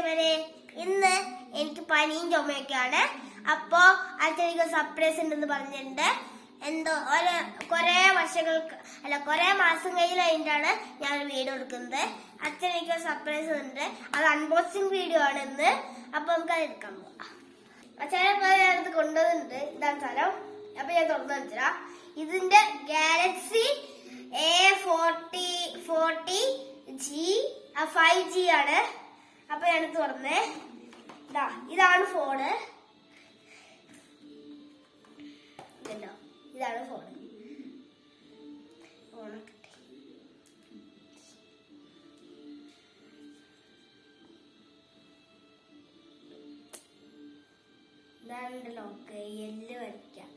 ഇവരെ ഇന്ന് എനിക്ക് പനിയും ചുമയൊക്കെയാണ്. അപ്പോ അച്ഛനിക്ക് സർപ്രൈസ് ഉണ്ടെന്ന് പറഞ്ഞിട്ടുണ്ട്. എന്തോ കുറെ വർഷങ്ങൾക്ക് കുറെ മാസം കഴിഞ്ഞിട്ടാണ് ഞാൻ വീഡിയോ എടുക്കുന്നത്. അച്ഛനിക്ക് സർപ്രൈസ് ഉണ്ട്. അത് അൺബോക്സിംഗ് വീഡിയോ ആണ് ഇന്ന്. അപ്പൊ നമുക്ക് അത് എടുക്കാൻ പോവാം. അച്ഛനെ ഞാനത് കൊണ്ടുവന്നിട്ടുണ്ട്. ഇതാണ് സ്ഥലം. അപ്പൊ ഞാൻ തുറന്നു വെച്ചാ ഇതിന്റെ ഗാലക്സി A40G 5G ആണ്. അപ്പൊ ഞാൻ തുറന്നേ. ഇതാണ് ഫോണ്. ഇതാണ് ഫോണ്. ഇതാണ് ലോക്ക്. എല്ല് വരയ്ക്കാം.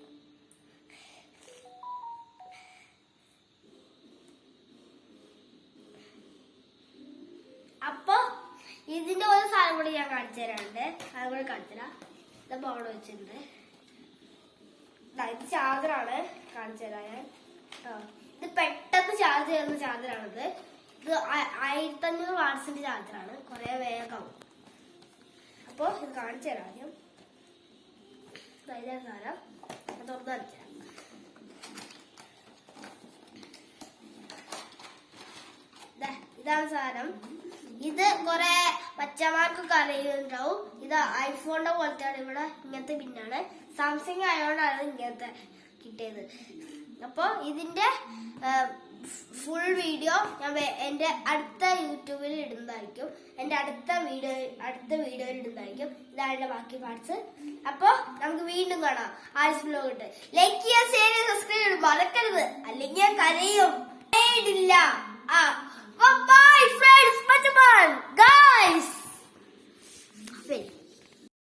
അപ്പൊ ഇതിന്റെ ഒരു സാധനം കൂടി ഞാൻ കാണിച്ചു തരാറുണ്ട്. അത് കൂടി കാണിച്ചു തരാം. ഇതപ്പോ അവിടെ വെച്ചിട്ടുണ്ട്. ഇത് ചാർജറാണ്. കാണിച്ചു തരാം ഞാൻ. ഇത് പെട്ടെന്ന് ചാർജ് ചെയ്യുന്ന ചാർജറാണിത്. ഇത് 1500 വാട്സിന്റെ ചാർജറാണ്. കുറെ വേഗം. അപ്പൊ ഇത് കാണിച്ചു തരാം ആദ്യം. ഇതാണ് സാധനം. തുറന്നു കാണിച്ചു തരാം. ഇതാണ് സാധനം. ഇത് കുറെ പച്ചമാർക്കൊക്കെ അറിയുന്നുണ്ടാവും. ഇത് ഐഫോണിന്റെ പോലത്തെയാണ്. ഇവിടെ ഇങ്ങനത്തെ പിന്നാണ്. സാംസങ് ആയതുകൊണ്ടാണ് ഇങ്ങനത്തെ കിട്ടിയത്. അപ്പൊ ഇതിന്റെ ഫുൾ വീഡിയോ ഞാൻ എന്റെ അടുത്ത യൂട്യൂബിൽ ഇടുന്നതായിരിക്കും. എന്റെ അടുത്ത വീഡിയോയിൽ ഇടുന്നതായിരിക്കും. ഇതാണ് എന്റെ ബാക്കി പാർട്സ്. അപ്പൊ നമുക്ക് വീണ്ടും കാണാം. ആരിസ് വ്ലോഗ് ഇട്ട് ലൈക്ക് ചെയ്യാൻ, ഷെയർ ചെയ്യാൻ, സബ്സ്ക്രൈബ് ചെയ്യാൻ മറക്കരുത്. അല്ലെങ്കിൽ ഞാൻ കരയും. ഇല്ല. ബൈ.